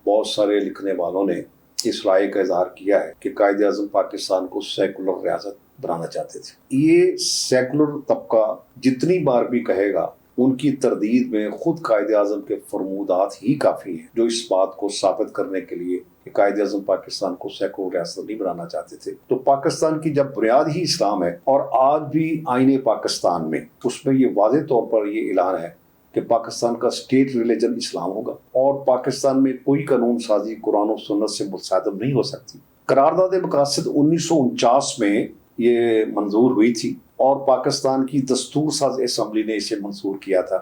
بہت سارے لکھنے والوں نے اس رائے کا اظہار کیا ہے کہ قائد اعظم پاکستان کو سیکولر ریاست بنانا چاہتے تھے۔ یہ سیکولر طبقہ جتنی بار بھی کہے گا ان کی تردید میں خود قائد اعظم کے فرمودات ہی کافی ہیں جو اس بات کو ثابت کرنے کے لیے کہ قائد اعظم پاکستان کو سیکولر ریاست نہیں بنانا چاہتے تھے۔ تو پاکستان کی جب بنیاد ہی اسلام ہے اور آج بھی آئین پاکستان میں اس میں یہ واضح طور پر یہ اعلان ہے کہ پاکستان کا اسٹیٹ ریلیجن اسلام ہوگا اور پاکستان میں کوئی قانون سازی قرآن و سنت سے متصادم نہیں ہو سکتی۔ قرارداد مقاصد 1949 میں یہ منظور ہوئی تھی اور پاکستان کی دستور ساز اسمبلی نے اسے منظور کیا تھا۔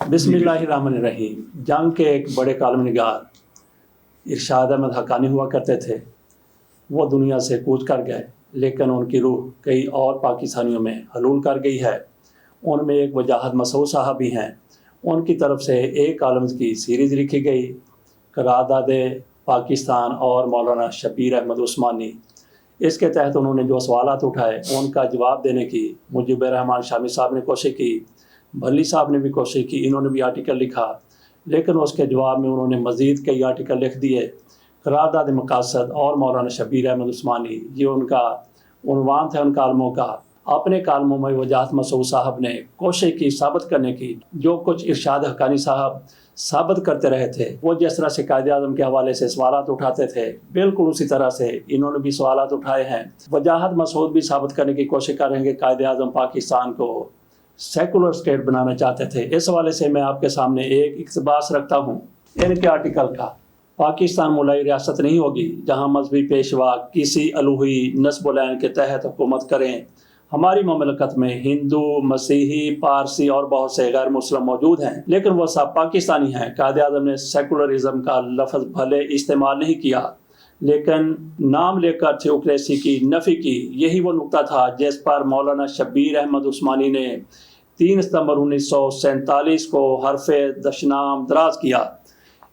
بسم اللہ الرحمن الرحیم۔ جنگ کے ایک بڑے کالم نگار ارشاد احمد حقانی ہوا کرتے تھے۔ وہ دنیا سے کوچ کر گئے لیکن ان کی روح کئی اور پاکستانیوں میں حلول کر گئی ہے۔ ان میں ایک وجاہت مسعود صاحب بھی ہیں۔ ان کی طرف سے ایک کالمز کی سیریز لکھی گئی، قرارداد پاکستان اور مولانا شبیر احمد عثمانی۔ اس کے تحت انہوں نے جو سوالات اٹھائے ان کا جواب دینے کی مجیب الرحمان شامی صاحب نے کوشش کی، بھلی صاحب نے بھی کوشش کی، انہوں نے بھی آرٹیکل لکھا، لیکن اس کے جواب میں انہوں نے مزید کئی آرٹیکل لکھ دیے۔ قرارداد مقاصد اور مولانا شبیر احمد عثمانی، یہ ان کا عنوان تھا ان کالموں کا۔ اپنے کالموں میں وجاہت مسعود صاحب نے کوشش کی ثابت کرنے کی جو کچھ ارشاد حقانی صاحب ثابت کرتے رہے تھے۔ وہ جس طرح سے قائد اعظم کے حوالے سے سوالات اٹھاتے تھے بالکل اسی طرح سے انہوں نے بھی سوالات اٹھائے ہیں۔ وجاہت مسعود بھی ثابت کرنے کی کوشش کر رہے ہیں کہ قائد اعظم پاکستان کو سیکولر اسٹیٹ بنانا چاہتے تھے۔ اس حوالے سے میں آپ کے سامنے ایک اقتباس رکھتا ہوں ان کے آرٹیکل کا۔ پاکستان ملائی ریاست نہیں ہوگی جہاں مذہبی پیشوا کسی الوہی نسب العین کے تحت حکومت کریں۔ ہماری مملکت میں ہندو، مسیحی، پارسی اور بہت سے غیر مسلم موجود ہیں لیکن وہ سب پاکستانی ہیں۔ قائد اعظم نے سیکولرزم کا لفظ بھلے استعمال نہیں کیا لیکن نام لے کر تھیوکریسی کی نفی کی۔ یہی وہ نقطہ تھا جس پر مولانا شبیر احمد عثمانی نے 3 ستمبر 1947 کو حرف دشنام دراز کیا۔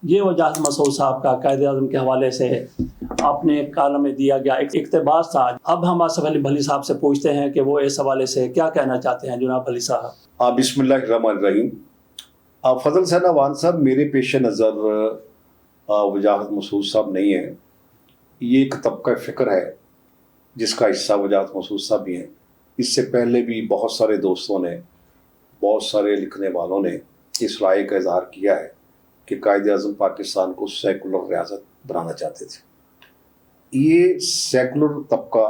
یہ وجاہت مسعود صاحب کا قائد اعظم کے حوالے سے اپنے کالم میں دیا گیا ایک اقتباس تھا۔ اب ہم آصف علی بھلی صاحب سے پوچھتے ہیں کہ وہ اس حوالے سے کیا کہنا چاہتے ہیں۔ جناب بھلی صاحب۔ بسم اللہ الرحمن الرحیم۔ فضل حسین عوان صاحب، میرے پیش نظر وجاہت مسعود صاحب نہیں ہے، یہ ایک طبقہ فکر ہے جس کا حصہ وجاہت مسعود صاحب بھی ہیں۔ اس سے پہلے بھی بہت سارے دوستوں نے، بہت سارے لکھنے والوں نے اس رائے کا اظہار کیا ہے کہ قائد اعظم پاکستان کو سیکولر ریاست بنانا چاہتے تھے۔ یہ سیکولر طبقہ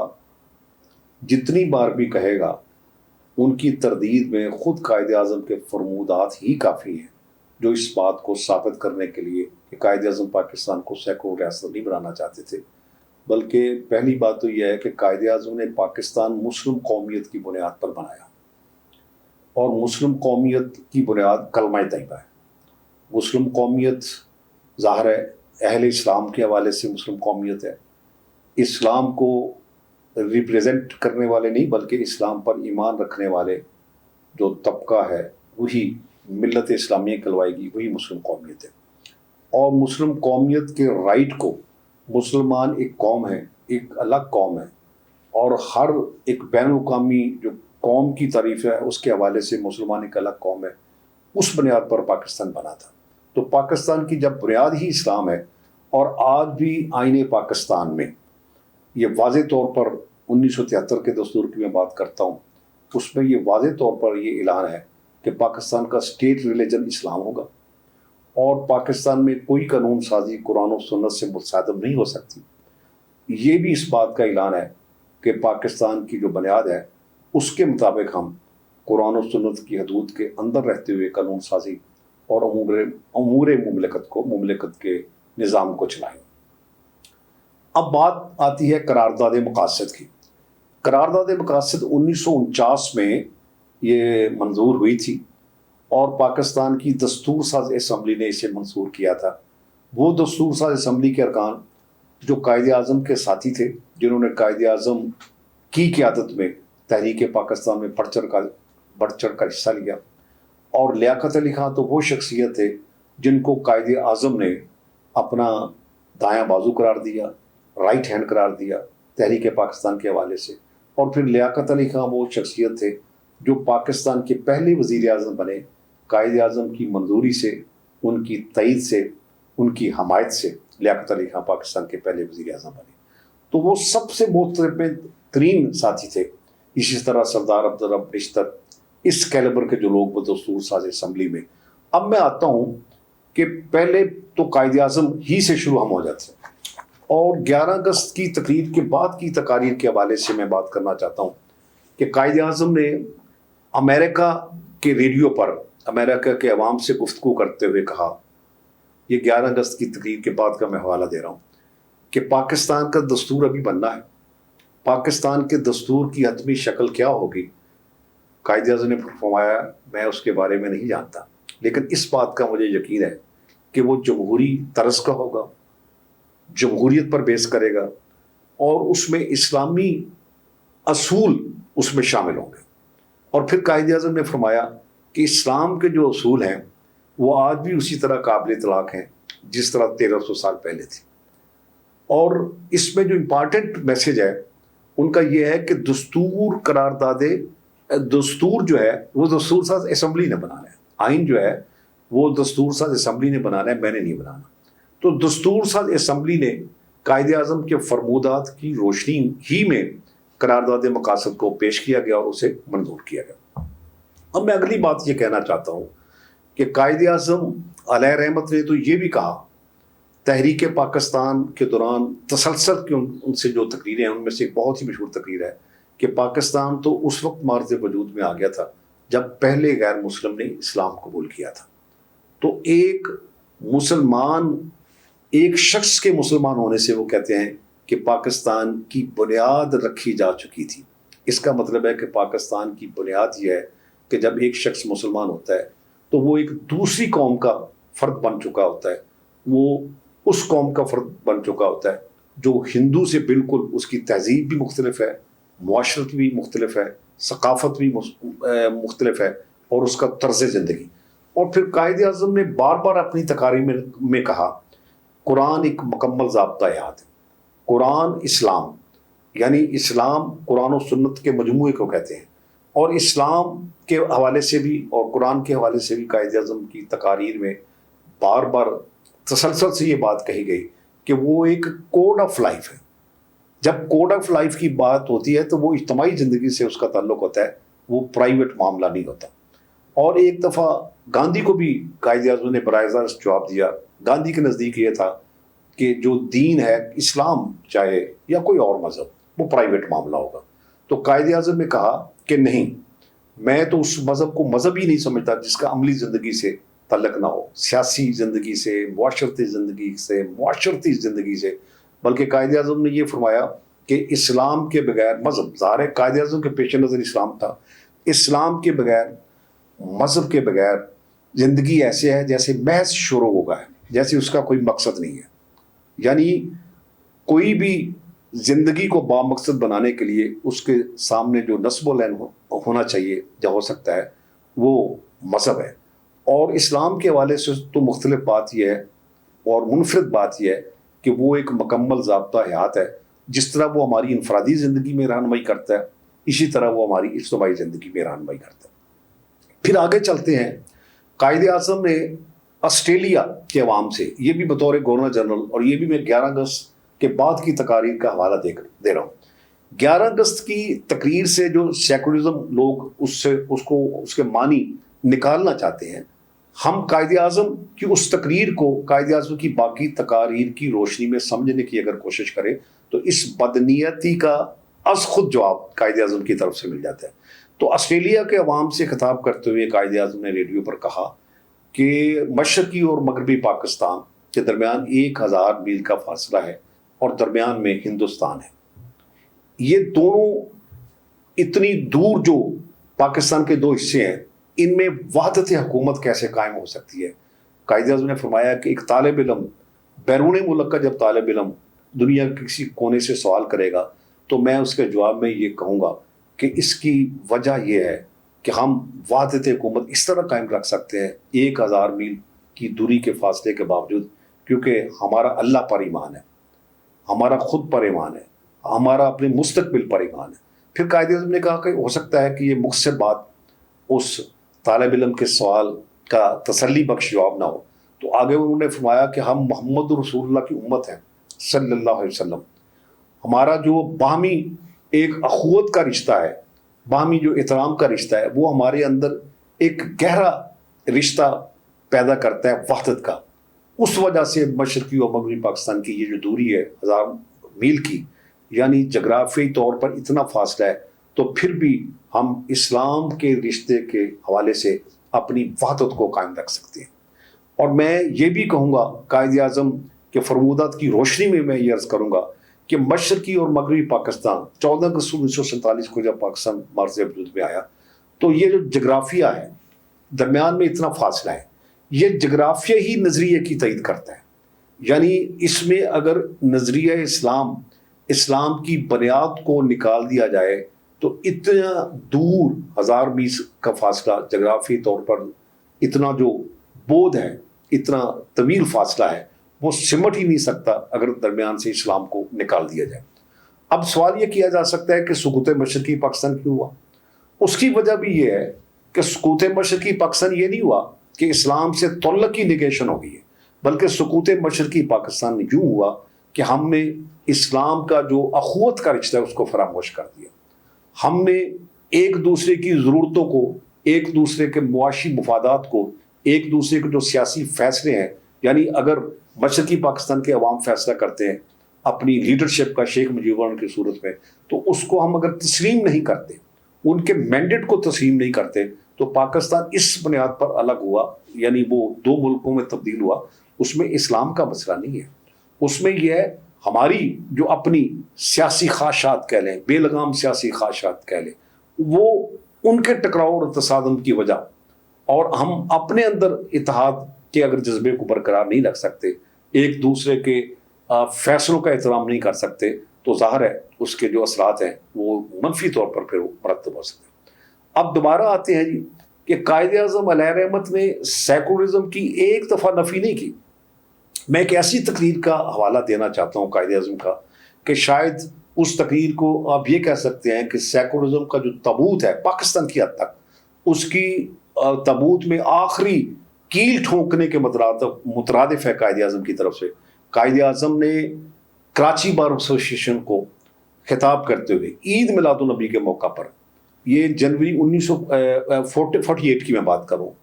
جتنی بار بھی کہے گا ان کی تردید میں خود قائد اعظم کے فرمودات ہی کافی ہیں جو اس بات کو ثابت کرنے کے لیے کہ قائد اعظم پاکستان کو سیکولر ریاست نہیں بنانا چاہتے تھے۔ بلکہ پہلی بات تو یہ ہے کہ قائد اعظم نے پاکستان مسلم قومیت کی بنیاد پر بنایا اور مسلم قومیت کی بنیاد کلمہ طیبہ ہے۔ مسلم قومیت ظاہر ہے اہل اسلام کے حوالے سے مسلم قومیت ہے، اسلام کو ریپریزنٹ کرنے والے نہیں بلکہ اسلام پر ایمان رکھنے والے جو طبقہ ہے وہی ملت اسلامیہ کہلوائے گی، وہی مسلم قومیت ہے۔ اور مسلم قومیت کے رائٹ کو، مسلمان ایک قوم ہے، ایک الگ قوم ہے اور ہر ایک بین الاقوامی جو قوم کی تعریف ہے اس کے حوالے سے مسلمان ایک الگ قوم ہے، اس بنیاد پر پاکستان بنا تھا۔ تو پاکستان کی جب بنیاد ہی اسلام ہے اور آج بھی آئین پاکستان میں یہ واضح طور پر 1973 کے دستور کی میں بات کرتا ہوں، اس میں یہ واضح طور پر یہ اعلان ہے کہ پاکستان کا اسٹیٹ ریلیجن اسلام ہوگا اور پاکستان میں کوئی قانون سازی قرآن و سنت سے متصادم نہیں ہو سکتی۔ یہ بھی اس بات کا اعلان ہے کہ پاکستان کی جو بنیاد ہے اس کے مطابق ہم قرآن و سنت کی حدود کے اندر رہتے ہوئے قانون سازی اور امور مملکت کے نظام کو چلائیں۔ اب بات آتی ہے قرارداد مقاصد کی۔ قرارداد مقاصد 1949 میں یہ منظور ہوئی تھی اور پاکستان کی دستور ساز اسمبلی نے اسے منظور کیا تھا۔ وہ دستور ساز اسمبلی کے ارکان جو قائد اعظم کے ساتھی تھے، جنہوں نے قائد اعظم کی قیادت میں تحریک پاکستان میں بڑھ چڑھ کر حصہ لیا، اور لیاقت علی خان تو وہ شخصیت تھے جن کو قائد اعظم نے اپنا دایاں بازو قرار دیا، رائٹ ہینڈ قرار دیا، تحریک پاکستان کے حوالے سے. اور پھر لیاقت علی خان وہ شخصیت تھے جو پاکستان کے پہلے وزیر اعظم بنے, قائد اعظم کی منظوری سے, ان کی تائید سے, ان کی حمایت سے لیاقت علی خان پاکستان کے پہلے وزیر اعظم بنے. تو وہ سب سے محترم ترین ساتھی تھے. اسی طرح سردار عبدالرب بیشتر, اس کیلیبر کے جو لوگ وہ دستور ساز اسمبلی میں. اب میں آتا ہوں کہ پہلے تو قائد اعظم ہی سے شروع ہم ہو جاتے ہیں, اور 11 اگست کی تقریر کے بعد کی تقاریر کے حوالے سے میں بات کرنا چاہتا ہوں کہ قائد اعظم نے امریکہ کے ریڈیو پر امریکہ کے عوام سے گفتگو کرتے ہوئے کہا, یہ 11 اگست کی تقریر کے بعد کا میں حوالہ دے رہا ہوں, کہ پاکستان کا دستور ابھی بننا ہے, پاکستان کے دستور کی حتمی شکل کیا ہوگی. قائد اعظم نے فرمایا میں اس کے بارے میں نہیں جانتا, لیکن اس بات کا مجھے یقین ہے کہ وہ جمہوری طرز کا ہوگا, جمہوریت پر بیس کرے گا, اور اس میں اسلامی اصول اس میں شامل ہوں گے. اور پھر قائد اعظم نے فرمایا کہ اسلام کے جو اصول ہیں وہ آج بھی اسی طرح قابل اطلاق ہیں جس طرح 1300 سال پہلے تھی. اور اس میں جو امپارٹنٹ میسج ہے ان کا یہ ہے کہ دستور دستور جو ہے وہ دستور ساز اسمبلی نے بنانا ہے, آئین جو ہے وہ دستور ساز اسمبلی نے بنانا ہے, میں نے نہیں بنانا. تو دستور ساز اسمبلی نے قائد اعظم کے فرمودات کی روشنی ہی میں قرارداد مقاصد کو پیش کیا گیا اور اسے منظور کیا گیا. اب میں اگلی بات یہ کہنا چاہتا ہوں کہ قائد اعظم علیہ رحمت نے تو یہ بھی کہا تحریک پاکستان کے دوران تسلسل کی ان سے جو تقریریں ہیں ان میں سے ایک بہت ہی مشہور تقریر ہے کہ پاکستان تو اس وقت مارز وجود میں آ گیا تھا جب پہلے غیر مسلم نے اسلام قبول کیا تھا. تو ایک مسلمان, ایک شخص کے مسلمان ہونے سے وہ کہتے ہیں کہ پاکستان کی بنیاد رکھی جا چکی تھی. اس کا مطلب ہے کہ پاکستان کی بنیاد یہ ہے کہ جب ایک شخص مسلمان ہوتا ہے تو وہ ایک دوسری قوم کا فرد بن چکا ہوتا ہے, وہ اس قوم کا فرد بن چکا ہوتا ہے جو ہندو سے بالکل, اس کی تہذیب بھی مختلف ہے, معاشرت بھی مختلف ہے, ثقافت بھی مختلف ہے, اور اس کا طرز زندگی. اور پھر قائد اعظم نے بار بار اپنی تقاریر میں کہا قرآن ایک مکمل ضابطہ حیات ہے. قرآن اسلام, یعنی اسلام قرآن و سنت کے مجموعے کو کہتے ہیں, اور اسلام کے حوالے سے بھی اور قرآن کے حوالے سے بھی قائد اعظم کی تقاریر میں بار بار تسلسل سے یہ بات کہی گئی کہ وہ ایک کوڈ آف لائف ہے. جب کوڈ آف لائف کی بات ہوتی ہے تو وہ اجتماعی زندگی سے اس کا تعلق ہوتا ہے, وہ پرائیویٹ معاملہ نہیں ہوتا. اور ایک دفعہ گاندھی کو بھی قائد اعظم نے براہ راست جواب دیا. گاندھی کے نزدیک یہ تھا کہ جو دین ہے, اسلام چاہے یا کوئی اور مذہب, وہ پرائیویٹ معاملہ ہوگا. تو قائد اعظم نے کہا کہ نہیں, میں تو اس مذہب کو مذہب ہی نہیں سمجھتا جس کا عملی زندگی سے تعلق نہ ہو, سیاسی زندگی سے, معاشرتی زندگی سے. بلکہ قائد اعظم نے یہ فرمایا کہ اسلام کے بغیر مذہب, ظاہر ہے قائد اعظم کے پیش نظر اسلام تھا, اسلام کے بغیر, مذہب کے بغیر زندگی ایسے ہے جیسے محض شروع ہوگا ہے, جیسے اس کا کوئی مقصد نہیں ہے. یعنی کوئی بھی زندگی کو با مقصد بنانے کے لیے اس کے سامنے جو نصب و لین ہونا چاہیے یا ہو سکتا ہے وہ مذہب ہے. اور اسلام کے حوالے سے تو مختلف بات یہ ہے اور منفرد بات یہ ہے کہ وہ ایک مکمل ضابطہ حیات ہے. جس طرح وہ ہماری انفرادی زندگی میں رہنمائی کرتا ہے, اسی طرح وہ ہماری اجتماعی زندگی میں رہنمائی کرتا ہے. پھر آگے چلتے ہیں. قائد اعظم نے آسٹریلیا کے عوام سے, یہ بھی بطور گورنر جنرل, اور یہ بھی میں 11 اگست کے بعد کی تقاریر کا حوالہ دے رہا ہوں. 11 اگست کی تقریر سے جو سیکولرزم لوگ اس کے معنی نکالنا چاہتے ہیں, ہم قائد اعظم کی اس تقریر کو قائد اعظم کی باقی تقاریر کی روشنی میں سمجھنے کی اگر کوشش کریں تو اس بدنیتی کا از خود جواب قائد اعظم کی طرف سے مل جاتا ہے. تو آسٹریلیا کے عوام سے خطاب کرتے ہوئے قائد اعظم نے ریڈیو پر کہا کہ مشرقی اور مغربی پاکستان کے درمیان 1000 میل کا فاصلہ ہے اور درمیان میں ہندوستان ہے. یہ دونوں اتنی دور جو پاکستان کے 2 حصے ہیں, ان میں وحدت حکومت کیسے قائم ہو سکتی ہے؟ قائد اعظم نے فرمایا کہ ایک طالب علم, بیرون ملک کا جب طالب علم دنیا کے کسی کونے سے سوال کرے گا تو میں اس کے جواب میں یہ کہوں گا کہ اس کی وجہ یہ ہے کہ ہم وحدت حکومت اس طرح قائم رکھ سکتے ہیں 1000 میل کی دوری کے فاصلے کے باوجود, کیونکہ ہمارا اللہ پر ایمان ہے, ہمارا خود پر ایمان ہے, ہمارا اپنے مستقبل پر ایمان ہے. پھر قائد اعظم نے کہا کہ ہو سکتا ہے کہ یہ مختصر بات اس طالب علم کے سوال کا تسلی بخش جواب نہ ہو. تو آگے انہوں نے فرمایا کہ ہم محمد رسول اللہ کی امت ہیں صلی اللہ علیہ وسلم. ہمارا جو باہمی ایک اخوت کا رشتہ ہے، باہمی جو احترام کا رشتہ ہے، وہ ہمارے اندر ایک گہرا رشتہ پیدا کرتا ہے وحدت کا. اس وجہ سے مشرقی اور مغربی پاکستان کی یہ جو دوری ہے 1000 میل کی، یعنی جغرافیائی طور پر اتنا فاصلہ ہے، تو پھر بھی ہم اسلام کے رشتے کے حوالے سے اپنی وحدت کو قائم رکھ سکتے ہیں. اور میں یہ بھی کہوں گا قائد اعظم کے فرمودات کی روشنی میں یہ عرض کروں گا کہ مشرقی اور مغربی پاکستان 14 اگست 1947 کو جب پاکستان مارز وجود میں آیا، تو یہ جو جغرافیہ ہے، درمیان میں اتنا فاصلہ ہے، یہ جغرافیہ ہی نظریے کی تائید کرتا ہے. یعنی اس میں اگر نظریہ اسلام کی بنیاد کو نکال دیا جائے تو اتنا دور 1000 میل کا فاصلہ جغرافی طور پر، اتنا جو بود ہے، اتنا طویل فاصلہ ہے، وہ سمٹ ہی نہیں سکتا اگر درمیان سے اسلام کو نکال دیا جائے. اب سوال یہ کیا جا سکتا ہے کہ سقوط مشرقی پاکستان کیوں ہوا؟ اس کی وجہ بھی یہ ہے کہ سقوط مشرقی پاکستان یہ نہیں ہوا کہ اسلام سے تعلق کی نگیشن ہو گئی ہے، بلکہ سقوط مشرقی پاکستان یوں ہوا کہ ہم نے اسلام کا جو اخوت کا رشتہ ہے اس کو فراموش کر دیا. ہم نے ایک دوسرے کی ضرورتوں کو، ایک دوسرے کے معاشی مفادات کو، ایک دوسرے کے جو سیاسی فیصلے ہیں، یعنی اگر مشرقی پاکستان کے عوام فیصلہ کرتے ہیں اپنی لیڈرشپ کا شیخ مجیب الرحمان کی صورت میں، تو اس کو ہم اگر تسلیم نہیں کرتے، ان کے مینڈیٹ کو تسلیم نہیں کرتے، تو پاکستان اس بنیاد پر الگ ہوا، یعنی وہ 2 ملکوں میں تبدیل ہوا. اس میں اسلام کا مسئلہ نہیں ہے، اس میں یہ ہے ہماری جو اپنی سیاسی خواہشات کہہ لیں، بے لگام سیاسی خواہشات کہہ لیں، وہ ان کے ٹکراؤ اور تصادم کی وجہ، اور ہم اپنے اندر اتحاد کے اگر جذبے کو برقرار نہیں رکھ سکتے، ایک دوسرے کے فیصلوں کا احترام نہیں کر سکتے، تو ظاہر ہے اس کے جو اثرات ہیں وہ منفی طور پر پھر مرتب ہو سکتے ہیں. اب دوبارہ آتے ہیں جی کہ قائد اعظم علیہ رحمت نے سیکولرزم کی ایک دفعہ نفی نہیں کی. میں ایک ایسی تقریر کا حوالہ دینا چاہتا ہوں قائد اعظم کا کہ شاید اس تقریر کو آپ یہ کہہ سکتے ہیں کہ سیکولرزم کا جو تابوت ہے پاکستان کی حد تک، اس کی تابوت میں آخری کیل ٹھونکنے کے مترادف ہے قائد اعظم کی طرف سے. قائد اعظم نے کراچی بار ایسوسیشن کو خطاب کرتے ہوئے عید میلاد النبی کے موقع پر، یہ جنوری 1948 کی میں بات کر رہا ہوں،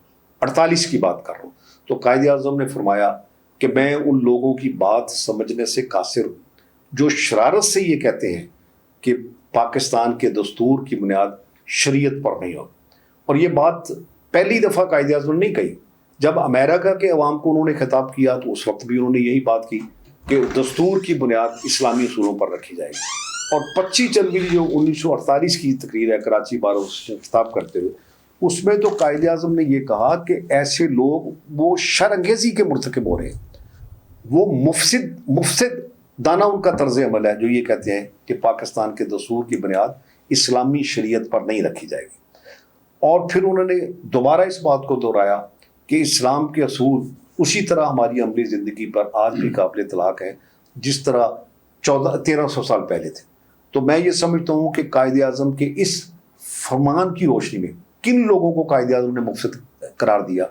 48 کی بات کر رہا ہوں، تو قائد اعظم نے فرمایا کہ میں ان لوگوں کی بات سمجھنے سے قاصر ہوں جو شرارت سے یہ کہتے ہیں کہ پاکستان کے دستور کی بنیاد شریعت پر نہیں ہو. اور یہ بات پہلی دفعہ قائد اعظم نے نہیں کہی. جب امریکہ کے عوام کو انہوں نے خطاب کیا تو اس وقت بھی انہوں نے یہی بات کی کہ دستور کی بنیاد اسلامی اصولوں پر رکھی جائے گی. اور 25 جنوری جو 1948 کی تقریر ہے کراچی بار ایسوسیشن خطاب کرتے ہوئے، اس میں تو قائد اعظم نے یہ کہا کہ ایسے لوگ وہ شر انگیزی کے مرتکب ہو رہے ہیں، وہ مفسد دانا ان کا طرز عمل ہے جو یہ کہتے ہیں کہ پاکستان کے دستور کی بنیاد اسلامی شریعت پر نہیں رکھی جائے گی. اور پھر انہوں نے دوبارہ اس بات کو دہرایا کہ اسلام کے اصول اسی طرح ہماری عملی زندگی پر آج بھی قابل اطلاق ہیں جس طرح 1300 سال پہلے تھے. تو میں یہ سمجھتا ہوں کہ قائد اعظم کے اس فرمان کی روشنی میں کن لوگوں کو قائد اعظم نے مفسد قرار دیا،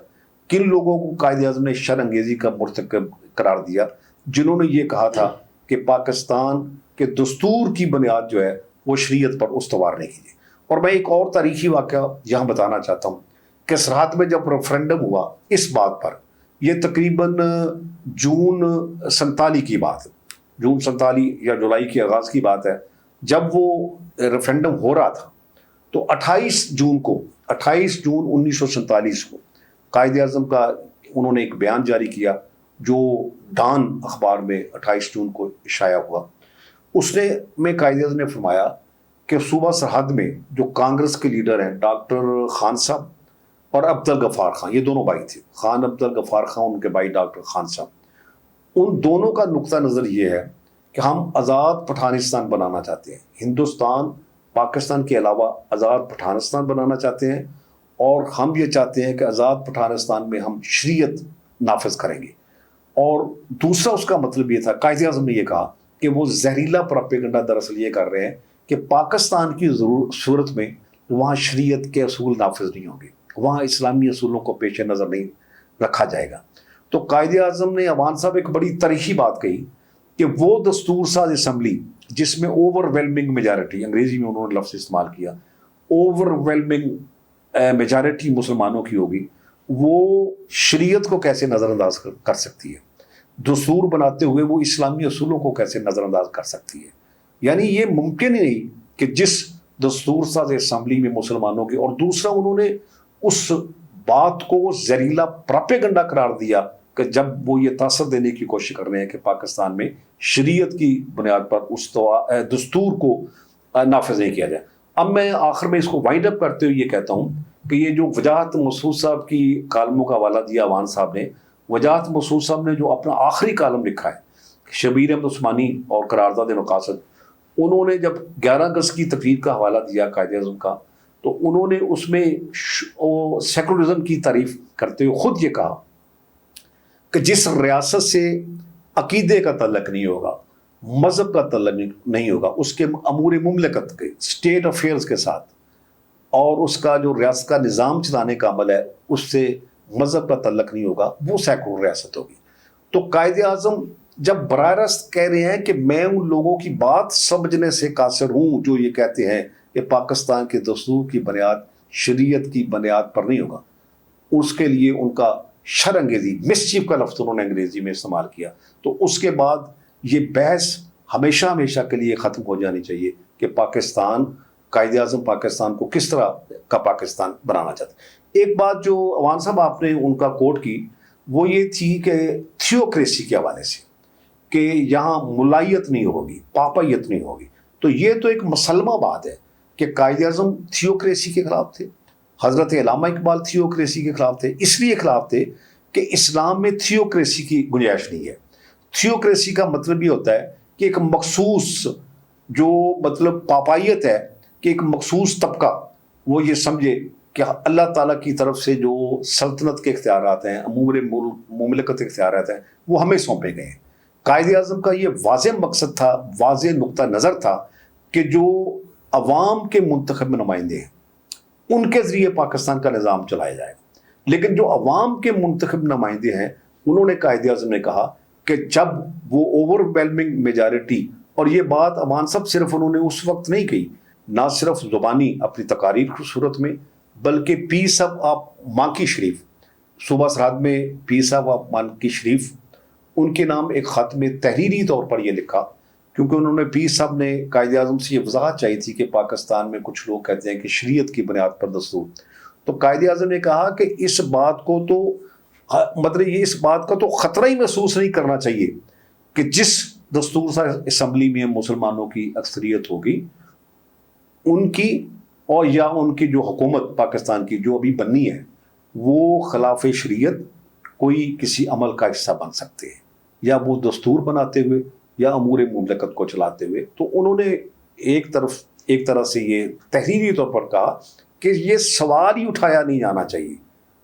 کن لوگوں کو قائد اعظم نے شر انگیزی کا مرتکب قرار دیا، جنہوں نے یہ کہا تھا کہ پاکستان کے دستور کی بنیاد جو ہے وہ شریعت پر استوار نہیں کی. اور میں ایک اور تاریخی واقعہ یہاں بتانا چاہتا ہوں کہ سرحد میں جب ریفرنڈم ہوا اس بات پر، یہ تقریباً جون 47 کی بات ہے، جون 47 یا جولائی کے آغاز کی بات ہے. جب وہ ریفرنڈم ہو رہا تھا تو 28 جون 1947 کو قائد اعظم کا انہوں نے ایک بیان جاری کیا جو ڈان اخبار میں 28 جون کو شائع ہوا. اس میں قائد اعظم نے فرمایا کہ صوبہ سرحد میں جو کانگریس کے لیڈر ہیں ڈاکٹر خان صاحب اور عبدالغفار خان، یہ دونوں بھائی تھے، خان عبدالغفار خان، ان کے بھائی ڈاکٹر خان صاحب، ان دونوں کا نقطہ نظر یہ ہے کہ ہم آزاد پٹھانستان بنانا چاہتے ہیں، ہندوستان پاکستان کے علاوہ آزاد پٹھانستان بنانا چاہتے ہیں، اور ہم یہ چاہتے ہیں کہ آزاد پٹھانستان میں ہم شریعت نافذ کریں گے. اور دوسرا اس کا مطلب یہ تھا، قائد اعظم نے یہ کہا کہ وہ زہریلا پروپیگنڈا دراصل یہ کر رہے ہیں کہ پاکستان کی صورت میں وہاں شریعت کے اصول نافذ نہیں ہوں گے، وہاں اسلامی اصولوں کو پیش نظر نہیں رکھا جائے گا۔ تو قائد اعظم نے عوان صاحب ایک بڑی تاریخی بات کہی کہ وہ دستور ساز اسمبلی جس میں اوور ویلمنگ میجارٹی، انگریزی میں انہوں نے لفظ استعمال کیا، اوور ویلمنگ میجارٹی مسلمانوں کی ہوگی، وہ شریعت کو کیسے نظر انداز کر سکتی ہے، دستور بناتے ہوئے وہ اسلامی اصولوں کو کیسے نظر انداز کر سکتی ہے۔ یعنی یہ ممکن ہی نہیں کہ جس دستور ساز اسمبلی میں مسلمانوں کی، اور دوسرا انہوں نے اس بات کو زہریلا پروپیگنڈا قرار دیا کہ جب وہ یہ تاثر دینے کی کوشش کر رہے ہیں کہ پاکستان میں شریعت کی بنیاد پر اس دستور کو نافذ نہیں کیا جائے۔ اب میں آخر میں اس کو وائنڈ اپ کرتے ہوئے یہ کہتا ہوں کہ یہ جو وجاہت مسعود صاحب کی کالموں کا حوالہ دیا عوان صاحب نے، وجاہت مسعود صاحب نے جو اپنا آخری کالم لکھا ہے شبیر احمد عثمانی اور قرارداد مقاصد، انہوں نے جب 11 اگست کی تقریر کا حوالہ دیا قائد اعظم کا، تو انہوں نے اس میں سیکولرزم کی تعریف کرتے ہوئے خود یہ کہا کہ جس ریاست سے عقیدے کا تعلق نہیں ہوگا، مذہب کا تعلق نہیں ہوگا، اس کے امور مملکت کے اسٹیٹ افیئرز کے ساتھ، اور اس کا جو ریاست کا نظام چلانے کا عمل ہے اس سے مذہب کا تعلق نہیں ہوگا، وہ سیکولر ریاست ہوگی۔ تو قائد اعظم جب براہ راست کہہ رہے ہیں کہ میں ان لوگوں کی بات سمجھنے سے قاصر ہوں جو یہ کہتے ہیں کہ پاکستان کے دستور کی بنیاد شریعت کی بنیاد پر نہیں ہوگا، اس کے لیے ان کا شر انگیزی، مسچیف کا لفظ انہوں نے انگریزی میں استعمال کیا، تو اس کے بعد یہ بحث ہمیشہ ہمیشہ کے لیے ختم ہو جانی چاہیے کہ پاکستان، قائد اعظم پاکستان کو کس طرح کا پاکستان بنانا چاہتے ہیں۔ ایک بات جو عوان صاحب آپ نے ان کا کوٹ کی وہ یہ تھی کہ تھیوکریسی کے حوالے سے کہ یہاں ملائیت نہیں ہوگی، پاپائیت نہیں ہوگی، تو یہ تو ایک مسلمہ بات ہے کہ قائد اعظم تھیوکریسی کے خلاف تھے، حضرت علامہ اقبال تھیوکریسی کے خلاف تھے، اس لیے خلاف تھے کہ اسلام میں تھیوکریسی کی گنجائش نہیں ہے۔ تھیوکریسی کا مطلب یہ ہوتا ہے کہ ایک مخصوص جو مطلب پاپائیت ہے کہ ایک مخصوص طبقہ وہ یہ سمجھے کہ اللہ تعالیٰ کی طرف سے جو سلطنت کے اختیارات ہیں، امور مملکت کے اختیارات ہیں، وہ ہمیں سونپے گئے ہیں۔ قائد اعظم کا یہ واضح مقصد تھا، واضح نقطہ نظر تھا کہ جو عوام کے منتخب نمائندے ہیں ان کے ذریعے پاکستان کا نظام چلایا جائے گا، لیکن جو عوام کے منتخب نمائندے ہیں انہوں نے قائد اعظم نے کہا کہ جب وہ اوور ویلمنگ میجارٹی، اور یہ بات عوان صاحب صرف انہوں نے اس وقت نہیں کہی، نہ صرف زبانی اپنی تقاریر کی صورت میں، بلکہ پیر صاحب آپ مانکی شریف، صوبہ سرحد میں پیر صاحب آپ مانکی شریف، ان کے نام ایک خط میں تحریری طور پر یہ لکھا، کیونکہ انہوں نے پیر صاحب نے قائد اعظم سے یہ وضاحت چاہی تھی کہ پاکستان میں کچھ لوگ کہتے ہیں کہ شریعت کی بنیاد پر دستور، تو قائد اعظم نے کہا کہ اس بات کو تو مطلب یہ اس بات کا تو خطرہ ہی محسوس نہیں کرنا چاہیے کہ جس دستور ساز اسمبلی میں مسلمانوں کی اکثریت ہوگی ان کی، اور یا ان کی جو حکومت پاکستان کی جو ابھی بننی ہے وہ خلاف شریعت کوئی کسی عمل کا حصہ بن سکتے ہیں، یا وہ دستور بناتے ہوئے یا امور مملکت کو چلاتے ہوئے۔ تو انہوں نے ایک طرح سے یہ تحریری طور پر کہا کہ یہ سوال ہی اٹھایا نہیں جانا چاہیے،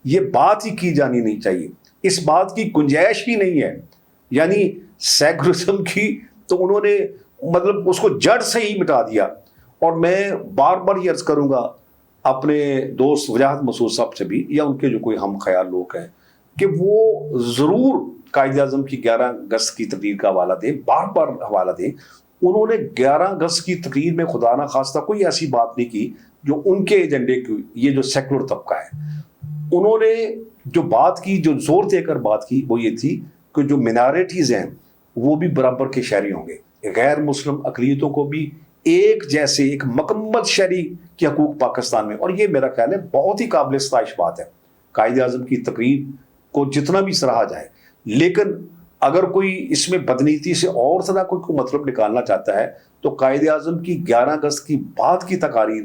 یہ بات ہی کی جانی نہیں چاہیے، اس بات کی گنجائش ہی نہیں ہے، یعنی سیکولرزم کی، تو انہوں نے مطلب اس کو جڑ سے ہی مٹا دیا۔ اور میں بار بار یہ عرض کروں گا اپنے دوست وجاہت مسعود صاحب سے بھی، یا ان کے جو کوئی ہم خیال لوگ ہیں، کہ وہ ضرور قائد اعظم کی 11 اگست کی تقریر کا حوالہ دیں، بار بار حوالہ دیں۔ انہوں نے 11 اگست کی تقریر میں خدا نہ خواستہ کوئی ایسی بات نہیں کی جو ان کے ایجنڈے کی، یہ جو سیکولر طبقہ ہے، انہوں نے جو بات کی، جو زور دے کر بات کی، وہ یہ تھی کہ جو منارٹیز ہیں وہ بھی برابر کے شہری ہوں گے، غیر مسلم اقلیتوں کو بھی ایک جیسے ایک مکمل شہری کے حقوق پاکستان میں، اور یہ میرا خیال ہے بہت ہی قابل ستائش بات ہے۔ قائد اعظم کی تقریر کو جتنا بھی سراہا جائے، لیکن اگر کوئی اس میں بدنیتی سے اور طرح کوئی مطلب نکالنا چاہتا ہے تو قائد اعظم کی 11 اگست کی بعد کی تقاریر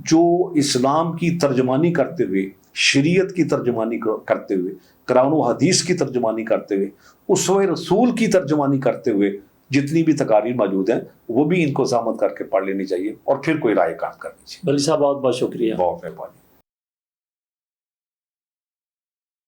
جو اسلام کی ترجمانی کرتے ہوئے، شریعت کی ترجمانی کرتے ہوئے، قرآن و حدیث کی ترجمانی کرتے ہوئے، اسوہ رسول کی ترجمانی کرتے ہوئے جتنی بھی تقاریر موجود ہیں وہ بھی ان کو ضامن کر کے پڑھ لینی چاہیے اور پھر کوئی رائے کام کرنی چاہیے۔ بلی صاحب بہت بہت شکریہ۔ بہت مہربانی۔